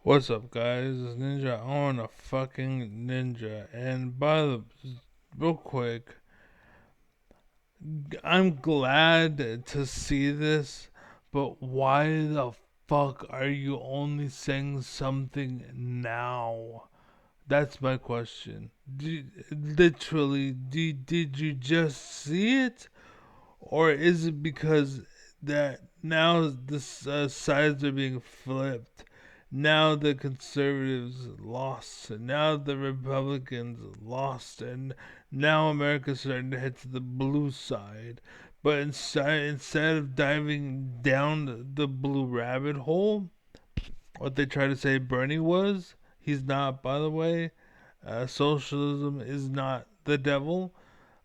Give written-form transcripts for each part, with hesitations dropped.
What's up, guys? It's Ninja on a fucking Ninja. And by the real quick, I'm glad to see this, but why the fuck are you only saying something now? That's my question. Literally, did you just see it? Or is it because that now the sides are being flipped? Now the conservatives lost, and now the Republicans lost, and now America's starting to head to the blue side. But instead of diving down the blue rabbit hole, what they try to say Bernie was, he's not, by the way. Socialism is not the devil.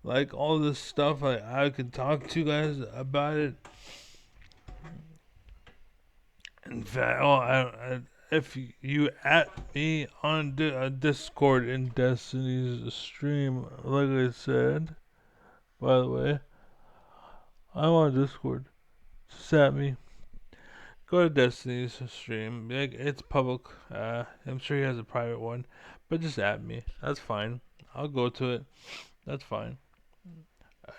Like all this stuff, I can talk to you guys about it. In fact, if you at me on Discord in Destiny's stream, like I said, by the way, I'm on Discord. Just at me. Go to Destiny's stream. Like, it's public. I'm sure he has a private one, but just at me. That's fine. I'll go to it. That's fine.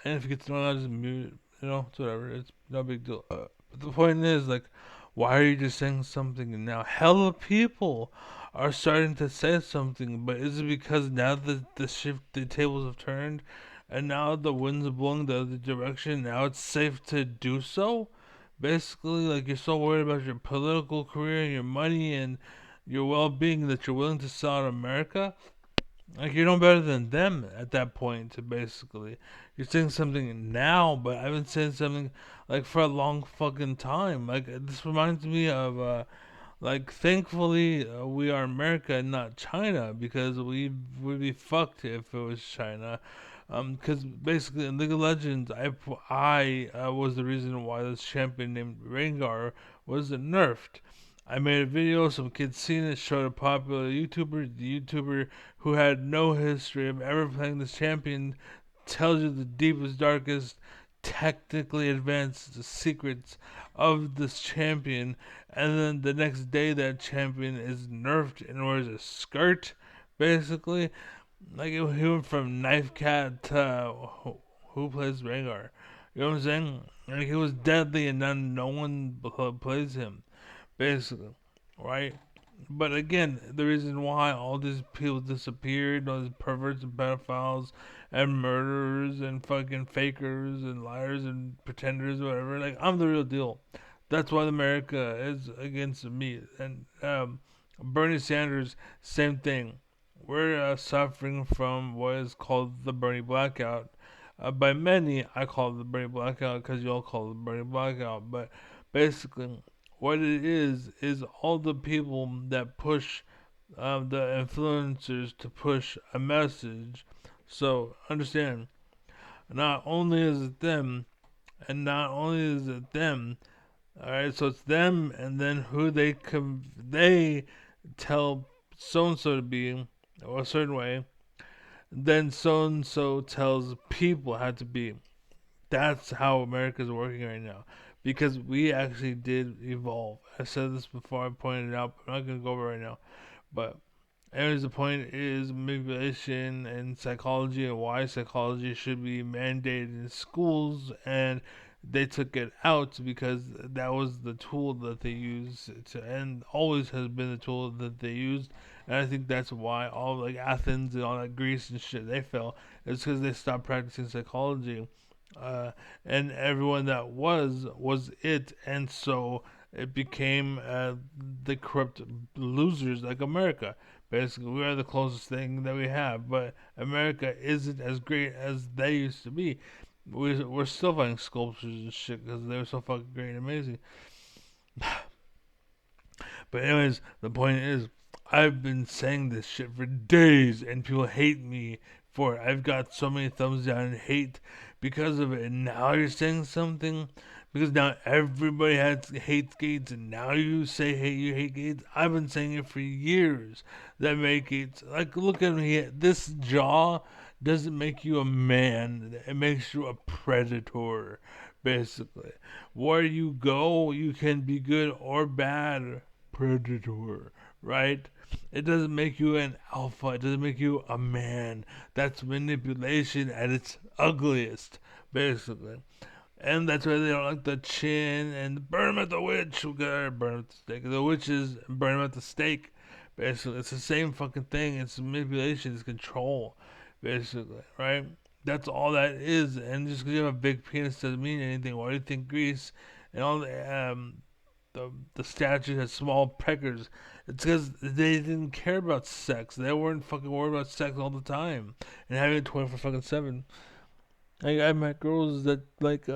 And if you get to know, I'll just mute it. It's whatever. It's no big deal. But the point is, like, why are you just saying something now? Hella people are starting to say something, but is it because now the tables have turned, and now the wind's blowing the other direction? Now it's safe to do so. Basically, like, you're so worried about your political career and your money and your well-being that you're willing to sell out America. Like, you're no better than them at that point, basically. You're saying something now, but I've been saying something, like, for a long fucking time. Like, this reminds me of, like, thankfully, we are America and not China, because we would be fucked if it was China. Because basically in League of Legends, I was the reason why this champion named Rengar was nerfed. I made a video, some kids seen it, showed a popular YouTuber. The YouTuber who had no history of ever playing this champion tells you the deepest, darkest, technically advanced secrets of this champion. And then the next day, that champion is nerfed and wears a skirt, basically. Like, he went from Knife Cat to who plays Rengar. You know what I'm saying? Like, he was deadly and then no one plays him, basically, right? But again, the reason why all these people disappeared, all these perverts and pedophiles and murderers and fucking fakers and liars and pretenders, whatever, like, I'm the real deal. That's why America is against me. And Bernie Sanders, same thing. We're suffering from what is called the Bernie blackout. By many, I call it the Bernie blackout because you all call it the Bernie blackout. But basically, what it is all the people that push the influencers to push a message. So understand, not only is it them, and not only is it them. All right, so it's them, and then who they tell so and so to be or a certain way. Then so and so tells people how to be. That's how America's working right now. Because we actually did evolve. I said this before, I pointed it out, but I'm not going to go over it right now. But, anyways, the point is manipulation and psychology, and why psychology should be mandated in schools. And they took it out because that was the tool that they used to, and always has been the tool that they used. And I think that's why all, like, Athens and all that Greece and shit, they fell. It's because they stopped practicing psychology, uh, and everyone that was it, and so it became the corrupt losers like America. Basically, we are the closest thing that we have, but America isn't as great as they used to be. We're still finding sculptures and shit because they were so fucking great and amazing. But anyways, the point is, I've been saying this shit for days, and people hate me for it. I've got so many thumbs down and hate because of it. And now you're saying something because now everybody hates Gates, and now you say you hate Gates. I've been saying it for years that make Gates, like, look at me. This jaw doesn't make you a man. It makes you a predator, basically. Where you go, you can be good or bad predator, right? It doesn't make you an alpha. It doesn't make you a man. That's manipulation at its ugliest, basically. And that's why they don't like the chin and burn him at the witch. We gotta burn him at the stake. The witches burn him at the stake. Basically, it's the same fucking thing. It's manipulation. It's control. Basically, right? That's all that is. And just because you have a big penis doesn't mean anything. Why do you think Greece and all the statue has small peckers? It's because they didn't care about sex. They weren't fucking worried about sex all the time and having it 24/7. I met girls that like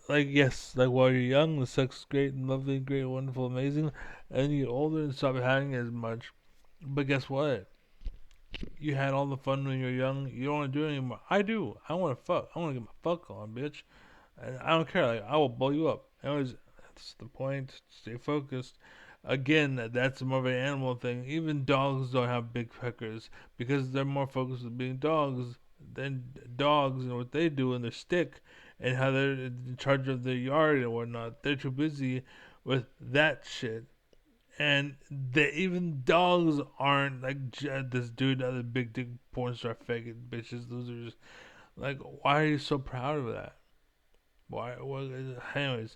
yes, like while you're young, the sex is great and lovely, great, wonderful, amazing, and you get older and stop having it as much. But guess what? You had all the fun when you're young. You don't want to do it anymore. I do. I want to fuck. I want to get my fuck on, bitch. And I don't care. Like I will blow you up. Anyways, that's the point. Stay focused. Again, that's more of an animal thing. Even dogs don't have big peckers because they're more focused on being dogs than dogs and what they do in their stick and how they're in charge of their yard and whatnot. They're too busy with that shit. And even dogs aren't like this dude, other big dick porn star faggot bitches, losers. Like, why are you so proud of that? Why? Well, anyways,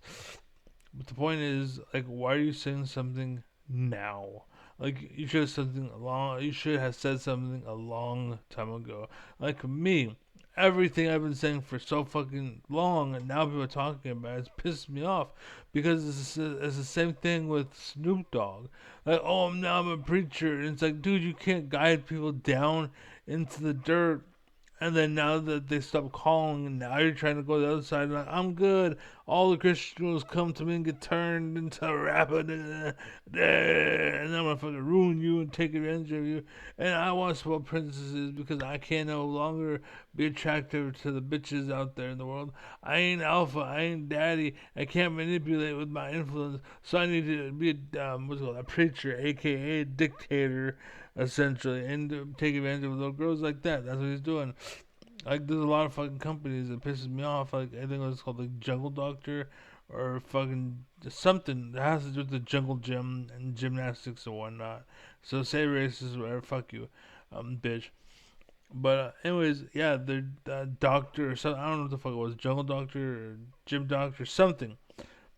but the point is, like, why are you saying something now? Like, you should have something long. You should have said something a long time ago. Like me, everything I've been saying for so fucking long, and now people are talking about it, it's pissed me off because it's the same thing with Snoop Dogg. Like, oh, now I'm a preacher, and it's like, dude, you can't guide people down into the dirt and then now that they stopped calling, and now you're trying to go the other side, like, I'm good. All the Christians come to me and get turned into a rapper, and I'm gonna fucking ruin you and take advantage of you. And I want to support princesses because I can no longer be attractive to the bitches out there in the world. I ain't alpha, I ain't daddy. I can't manipulate with my influence, so I need to be what's it called, a preacher, aka a dictator, essentially, and take advantage of little girls like that. That's what he's doing. Like, there's a lot of fucking companies that pisses me off. Like, I think it's called like Jungle Doctor or fucking something that has to do with the jungle gym and gymnastics and whatnot. So say racist, whatever, fuck you, bitch. But anyways, yeah, the doctor or something. I don't know what the fuck it was, jungle doctor or gym doctor, something.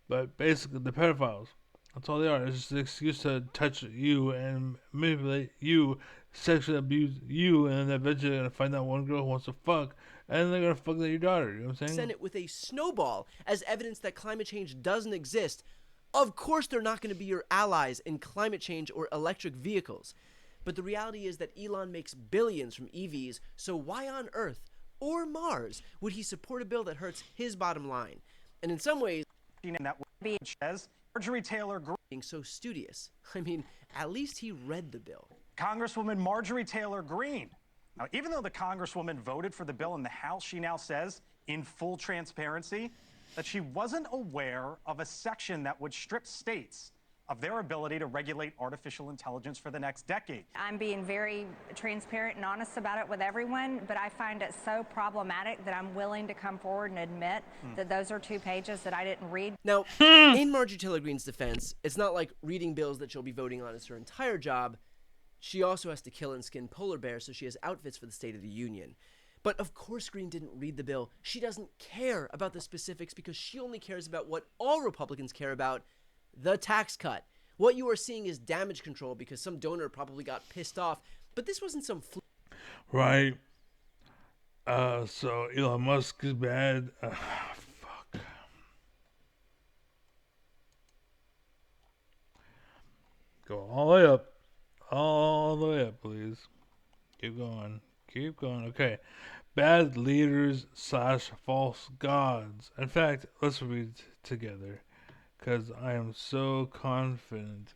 But basically, the pedophiles. That's all they are. It's just an excuse to touch you and manipulate you, sexually abuse you, and then eventually they're gonna find that one girl who wants to fuck, and they're gonna fuck your daughter. You know what I'm saying? Senate with a snowball as evidence that climate change doesn't exist. Of course, they're not going to be your allies in climate change or electric vehicles. But the reality is that Elon makes billions from EVs, so why on Earth or Mars would he support a bill that hurts his bottom line? And in some ways, that says Marjorie Taylor Greene being so studious. I mean, at least he read the bill. Congresswoman Marjorie Taylor Greene. Now, even though the Congresswoman voted for the bill in the House, she now says, in full transparency, that she wasn't aware of a section that would strip states of their ability to regulate artificial intelligence for the next decade. I'm being very transparent and honest about it with everyone, but I find it so problematic that I'm willing to come forward and admit that those are 2 pages that I didn't read. Now, in Marjorie Taylor Greene's defense, it's not like reading bills that she'll be voting on is her entire job. She also has to kill and skin polar bears, so she has outfits for the State of the Union. But of course Greene didn't read the bill. She doesn't care about the specifics because she only cares about what all Republicans care about, the tax cut. What you are seeing is damage control because some donor probably got pissed off, but this wasn't some right. So Elon Musk is bad. Fuck. Go all the way up. All the way up, please. Keep going. Keep going. Okay. Bad leaders / false gods. In fact, let's read together. Because I am so confident.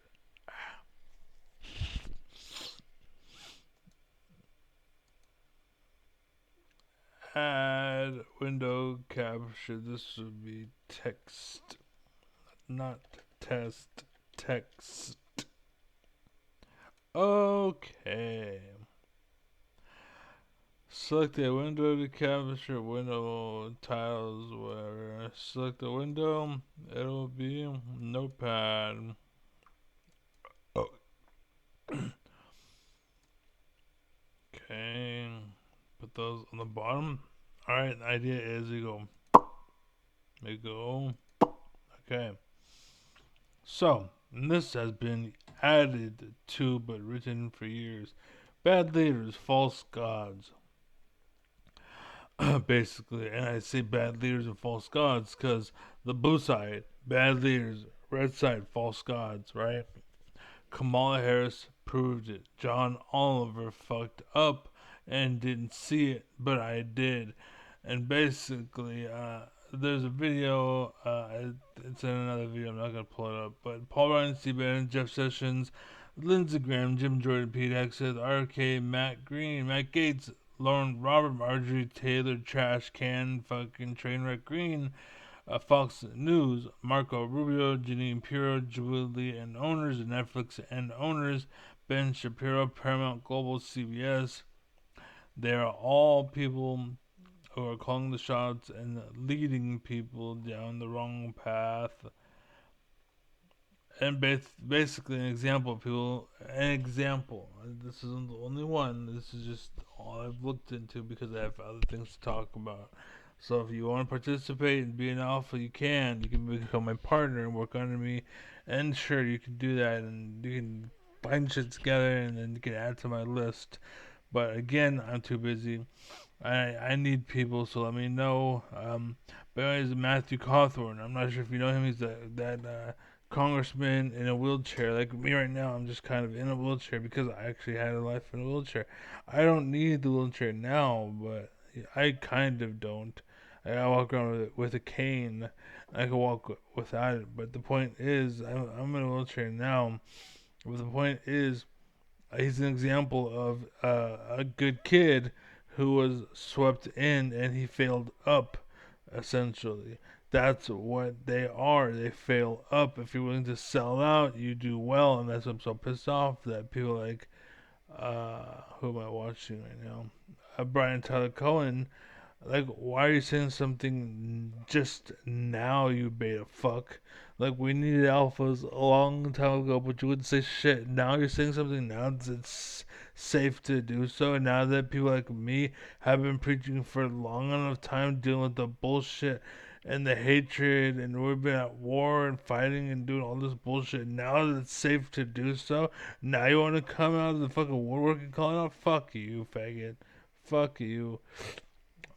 Add window capture. This would be text. Not test. Text. Okay. Select a window to capture window titles, whatever. Select the window, it'll be Notepad. Oh, Okay, put those on the bottom. Alright, the idea is you go, okay. So, and this has been added to but written for years. Bad leaders, false gods. Basically, and I say bad leaders and false gods because the blue side, bad leaders, red side, false gods, right? Kamala Harris proved it. John Oliver fucked up and didn't see it, but I did. And basically, there's a video, it's in another video, I'm not going to pull it up, but Paul Ryan, Steve Bannon, Jeff Sessions, Lindsey Graham, Jim Jordan, Pete Hegseth, RK, Matt Green, Matt Gaetz, Lauren Robert, Marjorie Taylor, Trash Can, fucking Trainwreck Green, Fox News, Marco Rubio, Janine Pirro, Julie and owners, Netflix and owners, Ben Shapiro, Paramount Global, CBS. They are all people who are calling the shots and leading people down the wrong path. And basically, an example of people, an example. This isn't the only one. This is just all I've looked into because I have other things to talk about. So if you want to participate and be an alpha, you can. You can become my partner and work under me. And sure, you can do that, and you can find shit together, and then you can add to my list. But again, I'm too busy. I need people, so let me know. But anyways, Matthew Cawthorn. I'm not sure if you know him. He's that congressman in a wheelchair. Like me right now, I'm just kind of in a wheelchair because I actually had a life in a wheelchair. I don't need the wheelchair now, but I kind of don't. I walk around with a cane. I can walk without it. But the point is, I'm in a wheelchair now. But the point is, he's an example of a good kid who was swept in and he failed up, essentially. That's what they are. They fail up. If you're willing to sell out, you do well, and that's why I'm so pissed off that people like, who am I watching right now? Brian Tyler Cohen. Like, why are you saying something just now, you beta fuck? Like, we needed alphas a long time ago, but you wouldn't say shit. Now you're saying something now that it's safe to do so. And now that people like me have been preaching for a long enough time, dealing with the bullshit and the hatred, and we've been at war and fighting and doing all this bullshit. Now that it's safe to do so, now you want to come out of the fucking woodwork and call it out? Fuck you, faggot. Fuck you.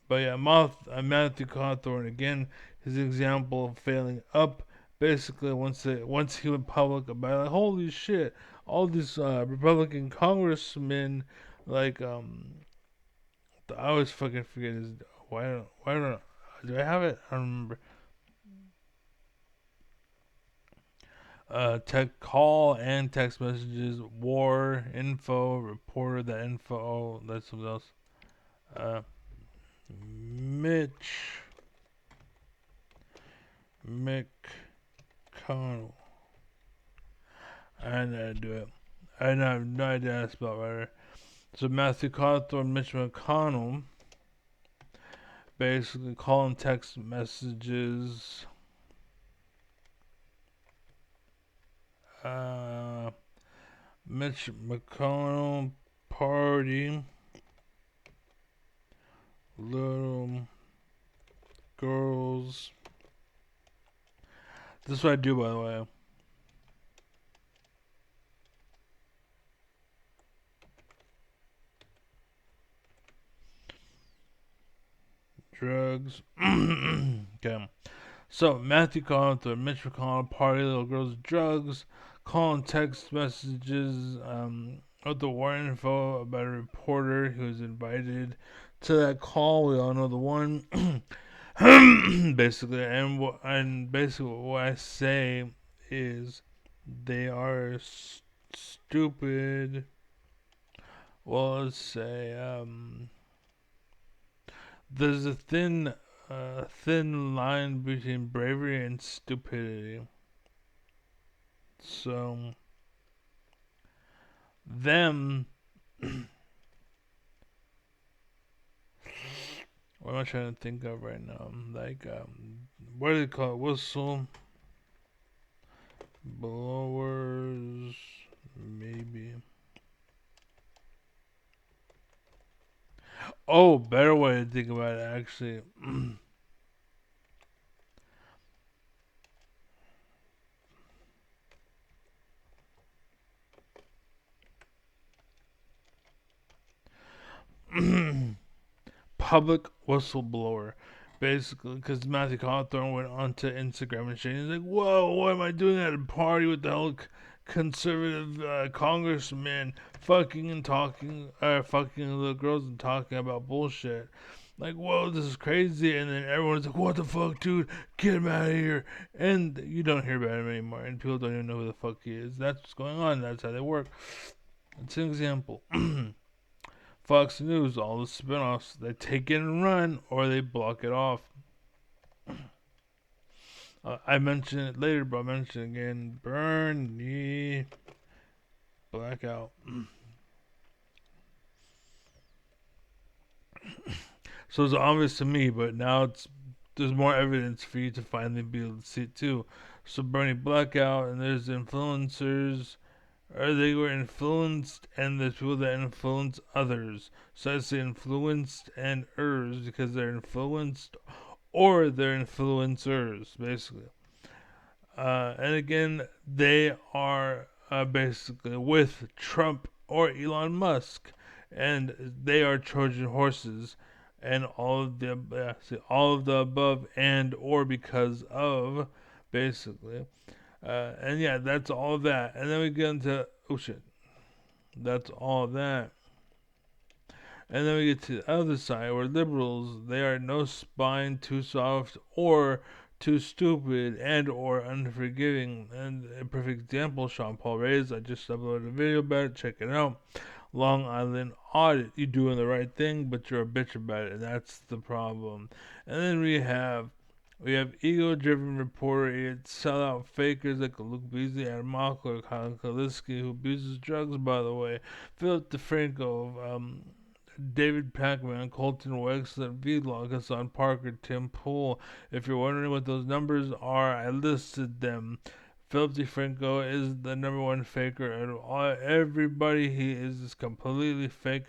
But yeah, Matthew Cawthorn again, his example of failing up. Basically, once he went public about like, holy shit, all these Republican congressmen, like I always fucking forget his why don't do I have it? I don't remember. Tech call and text messages, war info, reporter that info. Oh, that's something else. Uh, Mitch McConnell. I know how to do it. I have no idea how to spell it right. So Matthew Cawthorn, Mitch McConnell, basically calling text messages. Uh, Mitch McConnell party, little girls. This is what I do, by the way. Drugs. Okay. So Matthew Cawthorn, Mitch McConnell party, little girls, drugs, calling text messages, with the war info about a reporter who was invited to that call. We all know the one. Basically, and basically what I say is they are stupid. Well, let's say there's a thin line between bravery and stupidity. So them. What am I trying to think of right now? Like what do they call it? Whistle blowers, maybe. Oh, better way to think about it, actually. Public whistleblower. Basically, because Matthew Cawthorn went onto Instagram and shit. He's like, whoa, what am I doing at a party with the whole conservative congressman fucking and talking, fucking little girls and talking about bullshit? Like, whoa, this is crazy. And then everyone's like, what the fuck, dude? Get him out of here. And you don't hear about him anymore. And people don't even know who the fuck he is. That's what's going on. That's how they work. It's an example. Fox News, all the spinoffs, they take it and run or they block it off. I mentioned it later, but I mention it again. Bernie blackout. So it's obvious to me, but now there's more evidence for you to finally be able to see it too. So Bernie blackout, and there's influencers, or they were influenced, and there's people that influence others. So I say influenced and ers because they're influenced or they're influencers, basically. And again, they are basically with Trump or Elon Musk, and they are Trojan horses, and all of the above, and or because of, basically. And yeah, that's all of that. And then we get into oh shit, that's all of that. And then we get to the other side where liberals, they are no spine, too soft, or too stupid and or unforgiving. And a perfect example, Sean Paul Reyes, I just uploaded a video about it, check it out. Long Island audit, you doing the right thing, but you're a bitch about it, and that's the problem. And then we have ego-driven reporter idiots, sellout fakers like Luke Beasley, Adam Mockler, Kyle Kaliski, who abuses drugs, by the way, Philip DeFranco, David Pacman, Colton Wexler, Vlog, Hassan Parker, Tim Pool. If you're wondering what those numbers are, I listed them. Philip DeFranco is the number one faker out of everybody. He is completely fake.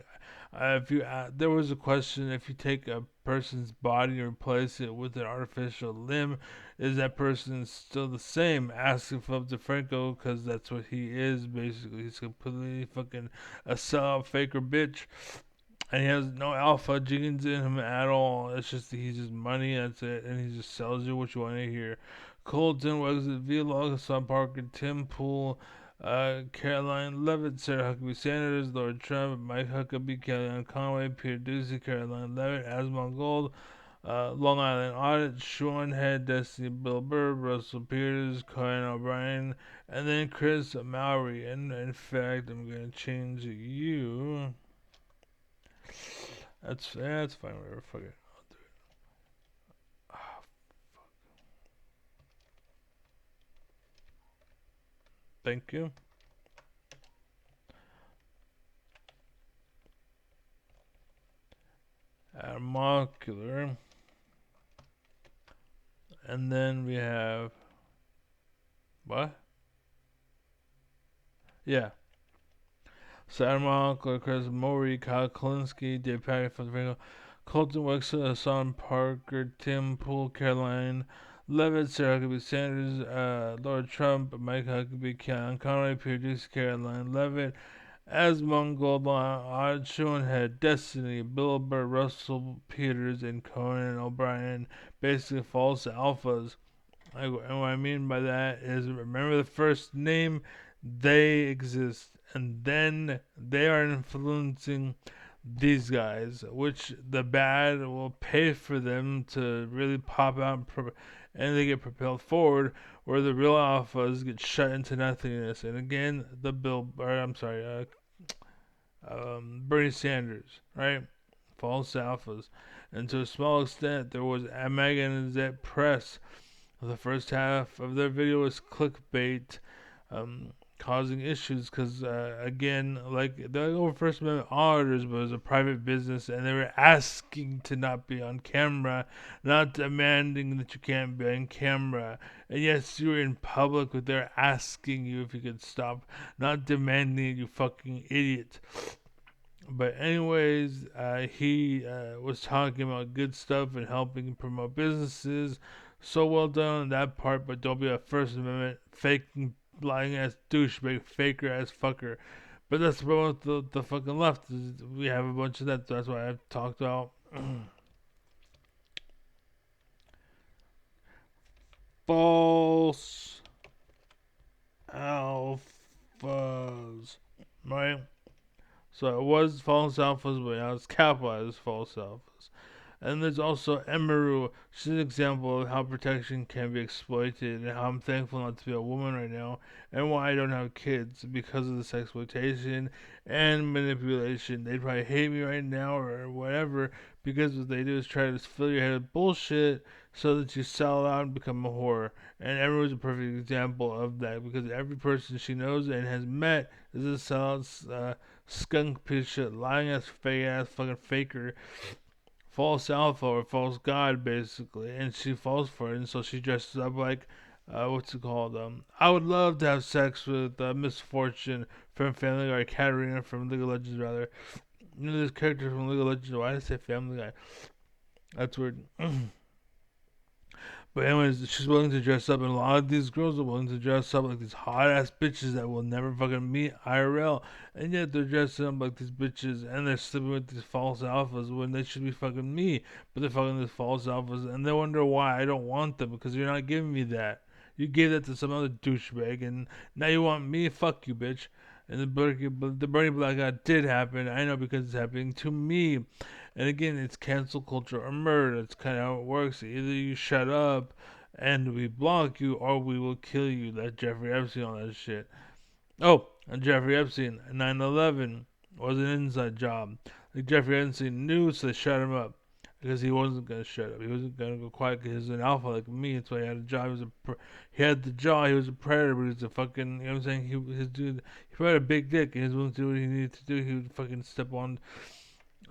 If you there was a question: if you take a person's body and replace it with an artificial limb, is that person still the same? Asking Philip DeFranco because that's what he is. Basically, he's completely fucking a sellout faker bitch. And he has no alpha genes in him at all. It's just he's just money. That's it, and he just sells you what you want to hear. Colton Wexler, Vlog, Hassan Parker, Tim Pool, Caroline Levitt, Sarah Huckabee Sanders, Lord Trump, Mike Huckabee, Kellyanne Conway, Peter Ducey, Caroline Levitt, Asmon Gold, Long Island Audit, Sean Head, Destiny Bill Burr, Russell Peters, Conan O'Brien, and then Chris Mowry. And in fact, I'm gonna change you. That's fine. Whatever. Fuck it. I'll do it. Oh, thank you. Molecular. And then we have what? Yeah. Sadamon, Chris Maury, Kyle Klinsky, Dave Packard from the Colton Wexler, Hassan Parker, Tim Pool, Caroline Levitt, Sarah Huckabee Sanders, Lord Trump, Mike Huckabee, Kellyanne Conway, Peter Ducey, Caroline Levitt, Asmon Goldline, Odd Schoenhead, Destiny, Bill Burr, Russell Peters, and Conan O'Brien. Basically false alphas. And what I mean by that is remember the first name, they exist, and then they are influencing these guys, which the bad will pay for them to really pop out and they get propelled forward, where the real alphas get shut into nothingness. And again, Bernie Sanders, right? False alphas. And to a small extent, there was Megan and Zet Press. The first half of their video was clickbait, causing issues because, again, like they were First Amendment auditors, but it was a private business, and they were asking to not be on camera, not demanding that you can't be on camera. And yes, you were in public, but they're asking you if you could stop, not demanding it, you fucking idiot. But anyways, he was talking about good stuff and helping promote businesses. So well done on that part, but don't be a First Amendment faking, lying ass douchebag, faker ass fucker. But that's about the fucking left. We have a bunch of that. That's why I've talked about false alphas, right? So it was false alphas, but now it's capitalized false alphas. And there's also Emiru. She's an example of how protection can be exploited and how I'm thankful not to be a woman right now and why I don't have kids because of this exploitation and manipulation. They'd probably hate me right now or whatever because what they do is try to fill your head with bullshit so that you sell out and become a whore. And Emiru is a perfect example of that because every person she knows and has met is a sellout, skunk piece of shit, lying ass, fake ass, fucking faker, false alpha or false god basically, and she falls for it, and so she dresses up like what's it called? I would love to have sex with Misfortune from Family Guy, Katarina from League of Legends, rather. You know this character from League of Legends. Why did I say Family Guy? That's weird. But anyways, she's willing to dress up, and a lot of these girls are willing to dress up like these hot ass bitches that will never fucking meet IRL, and yet they're dressing up like these bitches, and they're sleeping with these false alphas when they should be fucking me, but they're fucking these false alphas, and they wonder why I don't want them because you're not giving me that. You gave that to some other douchebag, and now you want me? Fuck you, bitch. And the Bernie blackout did happen. I know because it's happening to me. And again, it's cancel culture or murder. That's kind of how it works. Either you shut up and we block you, or we will kill you. That's Jeffrey Epstein, all that shit. Oh, and Jeffrey Epstein, 9/11 was an inside job. Like Jeffrey Epstein knew, so they shut him up because he wasn't gonna shut up. He wasn't gonna go quiet because he was an alpha like me. That's why he had a job. He had the jaw. He was a predator, but he was a fucking. You know what I'm saying? His dude. He probably had a big dick, and he was willing to do what he needed to do. He would fucking step on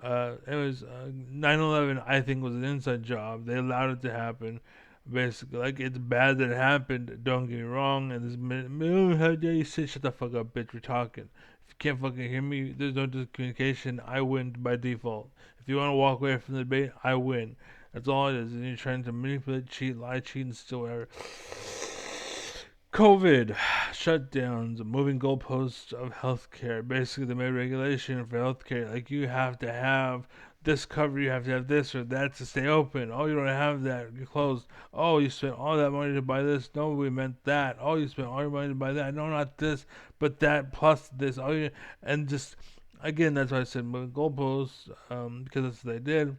it was 9/11. I think was an inside job. They allowed it to happen. Basically, like it's bad that it happened. Don't get me wrong. And this, how dare you say, shut the fuck up, bitch. We're talking. If you can't fucking hear me, there's no communication. I win by default. If you want to walk away from the debate, I win. That's all it is. And you're trying to manipulate, cheat, lie, cheat, and still whatever. COVID, shutdowns, moving goalposts of healthcare. Basically, they made regulation for healthcare. Like, you have to have this cover, you have to have this or that to stay open. Oh, you don't have that, you're closed. Oh, you spent all that money to buy this. No, we meant that. Oh, you spent all your money to buy that. No, not this, but that plus this. Oh, you, and just, again, that's why I said moving goalposts, because that's what they did.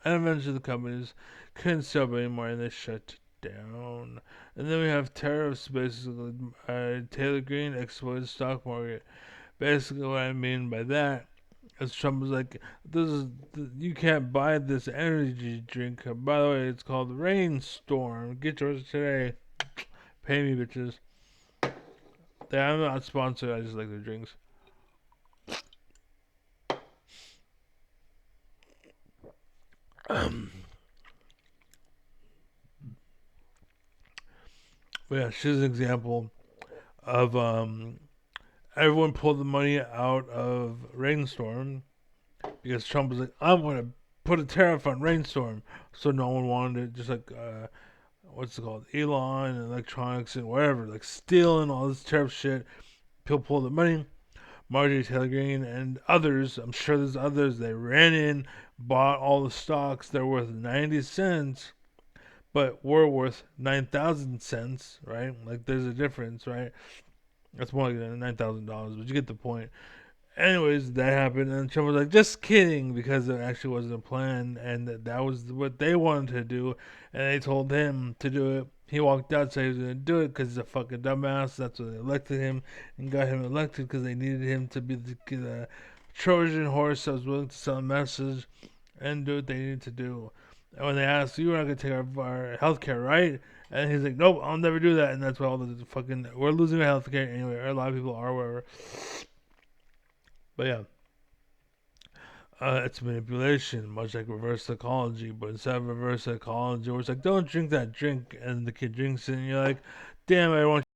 And eventually the companies couldn't sell anymore and they shut down. And then we have tariffs, basically. Taylor Green exploited the stock market. Basically, what I mean by that is Trump was like, "This is you can't buy this energy drink. By the way, it's called Rainstorm. Get yours today. Pay me, bitches." I'm not sponsored. I just like their drinks. But yeah, she's an example of everyone pulled the money out of Rainstorm because Trump was like, I'm going to put a tariff on Rainstorm. So no one wanted it, just like, what's it called? Elon and electronics and whatever, like stealing all this tariff shit. People pulled the money. Marjorie Taylor Greene and others, I'm sure there's others, they ran in, bought all the stocks. They're worth 90 cents, but were worth 9,000 cents, right? Like, there's a difference, right? That's more like $9,000, but you get the point. Anyways, that happened, and Trump was like, "Just kidding," because it actually wasn't a plan, and that was what they wanted to do, and they told him to do it. He walked out, said he was going to do it because he's a fucking dumbass. That's why they elected him and got him elected because they needed him to be the Trojan horse that was willing to sell a message and do what they needed to do. And when they asked, "You were not going to take our health care, right?" And he's like, "Nope, I'll never do that." And that's why all the fucking we're losing our health care anyway. Or a lot of people are, whatever. But yeah. It's manipulation, much like reverse psychology. But instead of reverse psychology, where it's like, don't drink that drink, and the kid drinks it, and you're like, damn, I want